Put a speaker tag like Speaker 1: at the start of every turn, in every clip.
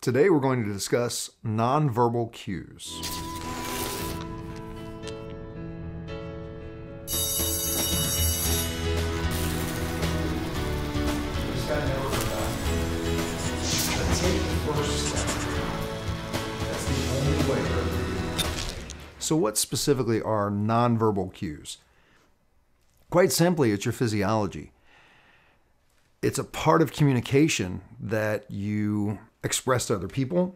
Speaker 1: Today we're going to discuss nonverbal cues. This guy never forgot. Take the first step. That's the only way to read. So what specifically are nonverbal cues? Quite simply, it's your physiology. It's a part of communication that you express to other people,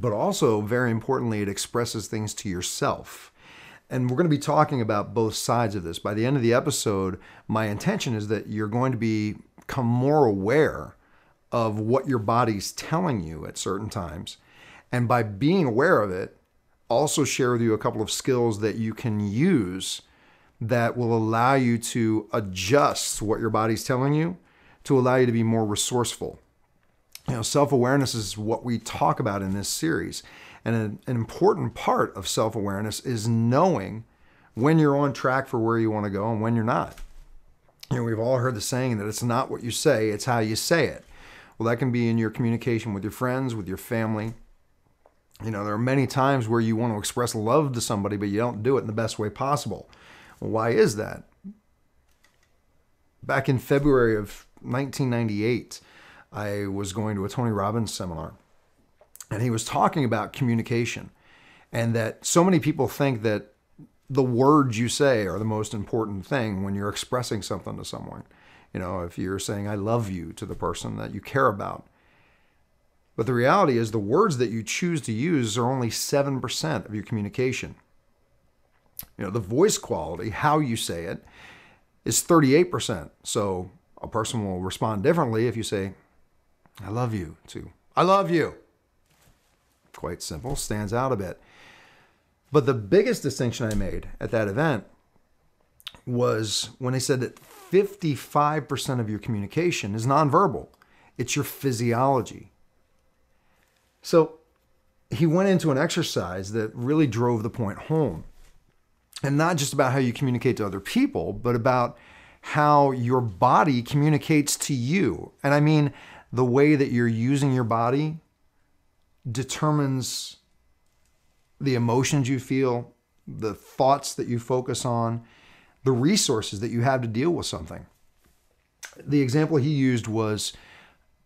Speaker 1: but also, very importantly, it expresses things to yourself. And we're going to be talking about both sides of this. By the end of the episode, my intention is that you're going to become more aware of what your body's telling you at certain times. And by being aware of it, also share with you a couple of skills that you can use that will allow you to adjust what your body's telling you to allow you to be more resourceful. You know, self-awareness is what we talk about in this series. And an important part of self-awareness is knowing when you're on track for where you want to go and when you're not. You know, we've all heard the saying that it's not what you say, it's how you say it. Well, that can be in your communication with your friends, with your family. You know, there are many times where you want to express love to somebody, but you don't do it in the best way possible. Well, why is that? Back in February of 1998, I was going to a Tony Robbins seminar, and he was talking about communication, and that so many people think that the words you say are the most important thing when you're expressing something to someone. You know, if you're saying, I love you to the person that you care about. But the reality is the words that you choose to use are only 7% of your communication. You know, the voice quality, how you say it, is 38%. So a person will respond differently if you say, I love you, to I love you. Quite simple, stands out a bit. But the biggest distinction I made at that event was when they said that 55% of your communication is nonverbal. It's your physiology. So he went into an exercise that really drove the point home. And not just about how you communicate to other people, but about how your body communicates to you. And I mean, the way that you're using your body determines the emotions you feel, the thoughts that you focus on, the resources that you have to deal with something. The example he used was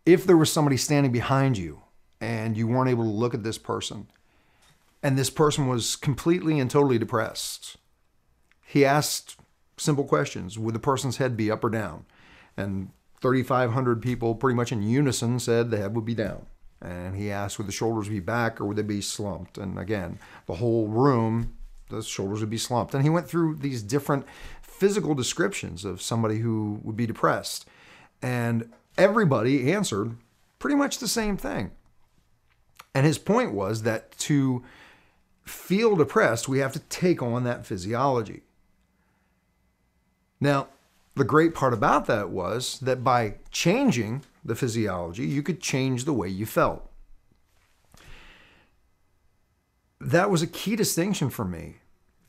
Speaker 1: if there was somebody standing behind you and you weren't able to look at this person, and this person was completely and totally depressed. He asked simple questions. Would the person's head be up or down? And 3,500 people pretty much in unison said the head would be down. And he asked, would the shoulders be back or would they be slumped? And again, the whole room, the shoulders would be slumped. And he went through these different physical descriptions of somebody who would be depressed. And everybody answered pretty much the same thing. And his point was that to feel depressed, we have to take on that physiology. Now, the great part about that was that by changing the physiology, you could change the way you felt. That was a key distinction for me.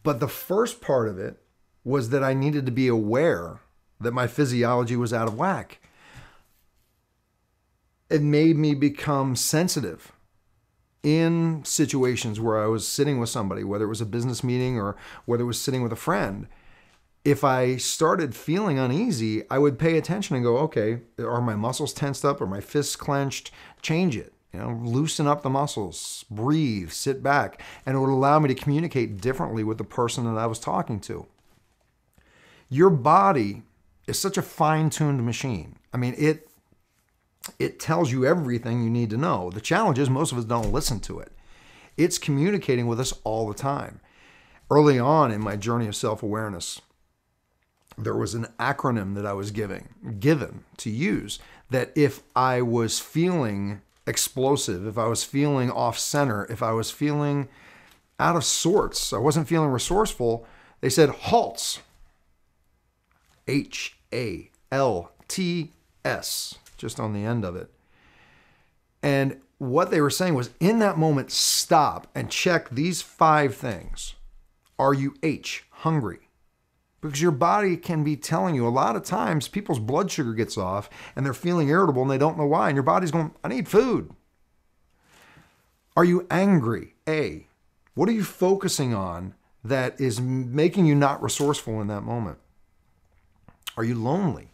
Speaker 1: But the first part of it was that I needed to be aware that my physiology was out of whack. It made me become sensitive in situations where I was sitting with somebody, whether it was a business meeting or whether it was sitting with a friend. If I started feeling uneasy, I would pay attention and go, okay, are my muscles tensed up? Are my fists clenched? Change it. You know, loosen up the muscles, breathe, sit back. And it would allow me to communicate differently with the person that I was talking to. Your body is such a fine-tuned machine. I mean, it tells you everything you need to know. The challenge is most of us don't listen to it. It's communicating with us all the time. Early on in my journey of self-awareness, there was an acronym that I was given to use that if I was feeling explosive, if I was feeling off center, if I was feeling out of sorts, I wasn't feeling resourceful, they said HALTS. HALTS, just on the end of it. And what they were saying was, in that moment, stop and check these 5 things. Are you hungry? Because your body can be telling you, a lot of times people's blood sugar gets off and they're feeling irritable and they don't know why. And your body's going, I need food. Are you angry? A. What are you focusing on that is making you not resourceful in that moment? Are you lonely?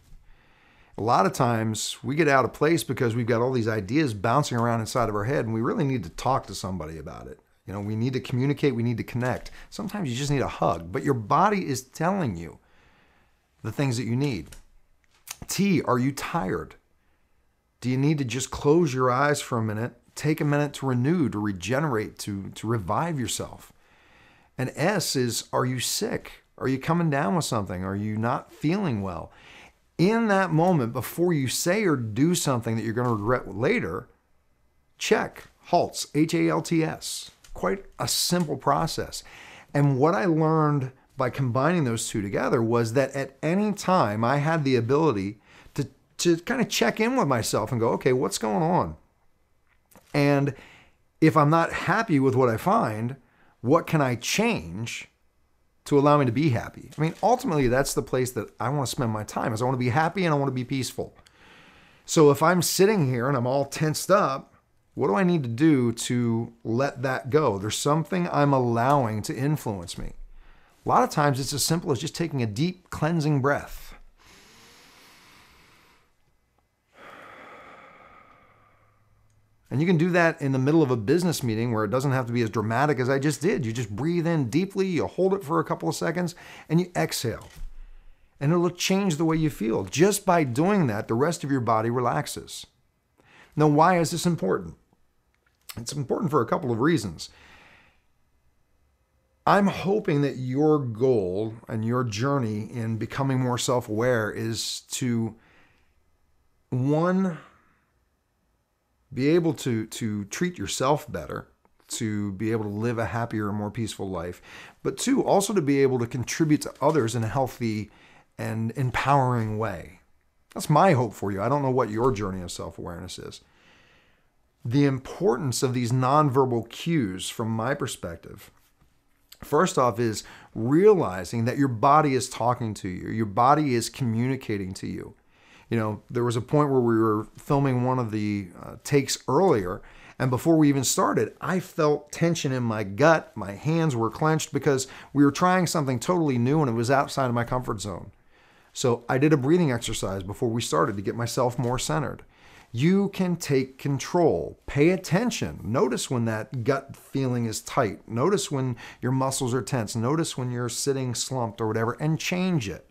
Speaker 1: A lot of times we get out of place because we've got all these ideas bouncing around inside of our head, and we really need to talk to somebody about it. You know, we need to communicate, we need to connect. Sometimes you just need a hug, but your body is telling you the things that you need. T, are you tired? Do you need to just close your eyes for a minute, take a minute to renew, to regenerate, to revive yourself? And S is, are you sick? Are you coming down with something? Are you not feeling well? In that moment, before you say or do something that you're going to regret later, check, HALTS, H-A-L-T-S. Quite a simple process. And what I learned by combining those two together was that at any time I had the ability to kind of check in with myself and go, okay, what's going on? And if I'm not happy with what I find, what can I change to allow me to be happy? I mean, ultimately, that's the place that I want to spend my time, is I want to be happy and I want to be peaceful. So if I'm sitting here and I'm all tensed up, what do I need to do to let that go? There's something I'm allowing to influence me. A lot of times it's as simple as just taking a deep cleansing breath. And you can do that in the middle of a business meeting where it doesn't have to be as dramatic as I just did. You just breathe in deeply, you hold it for a couple of seconds, and you exhale. And it'll change the way you feel. Just by doing that, the rest of your body relaxes. Now, why is this important? It's important for a couple of reasons. I'm hoping that your goal and your journey in becoming more self-aware is to, one, be able to treat yourself better, to be able to live a happier and more peaceful life, but two, also to be able to contribute to others in a healthy and empowering way. That's my hope for you. I don't know what your journey of self-awareness is. The importance of these nonverbal cues, from my perspective, first off, is realizing that your body is talking to you. Your body is communicating to you. You know, there was a point where we were filming one of the takes earlier, and before we even started, I felt tension in my gut. My hands were clenched because we were trying something totally new and it was outside of my comfort zone. So I did a breathing exercise before we started to get myself more centered. You can take control. Pay attention. Notice when that gut feeling is tight. Notice when your muscles are tense. Notice when you're sitting slumped or whatever, and change it.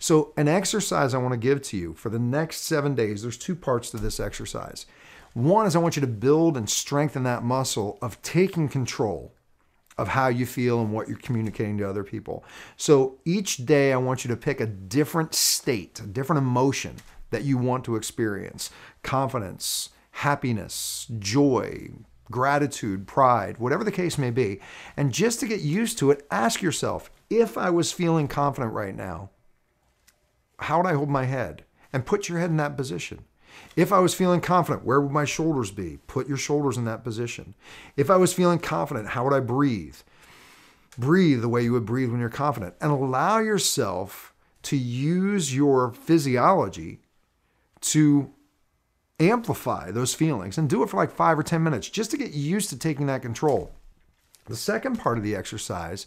Speaker 1: So an exercise I want to give to you for the next 7 days, there's two parts to this exercise. One is I want you to build and strengthen that muscle of taking control of how you feel and what you're communicating to other people. So each day I want you to pick a different state, a different emotion that you want to experience. Confidence, happiness, joy, gratitude, pride, whatever the case may be. And just to get used to it, ask yourself, if I was feeling confident right now, how would I hold my head? And put your head in that position. If I was feeling confident, where would my shoulders be? Put your shoulders in that position. If I was feeling confident, how would I breathe? Breathe the way you would breathe when you're confident. And allow yourself to use your physiology to amplify those feelings, and do it for like 5 or 10 minutes just to get used to taking that control. The second part of the exercise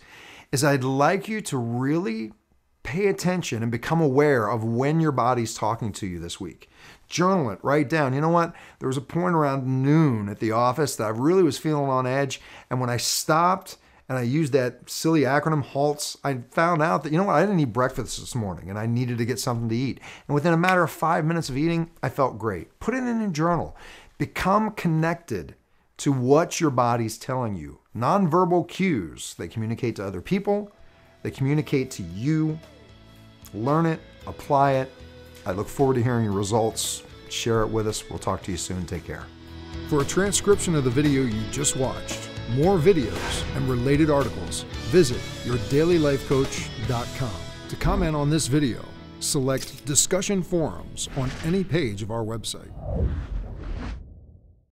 Speaker 1: is I'd like you to really pay attention and become aware of when your body's talking to you this week. Journal it, write down. You know what? There was a point around noon at the office that I really was feeling on edge, and when I stopped and I used that silly acronym HALTS, I found out that, you know what, I didn't eat breakfast this morning and I needed to get something to eat. And within a matter of 5 minutes of eating, I felt great. Put it in a journal. Become connected to what your body's telling you. Nonverbal cues. They communicate to other people. They communicate to you. Learn it, apply it. I look forward to hearing your results. Share it with us. We'll talk to you soon. Take care. For a transcription of the video you just watched, more videos, and related articles, visit yourdailylifecoach.com. To comment on this video, select Discussion Forums on any page of our website.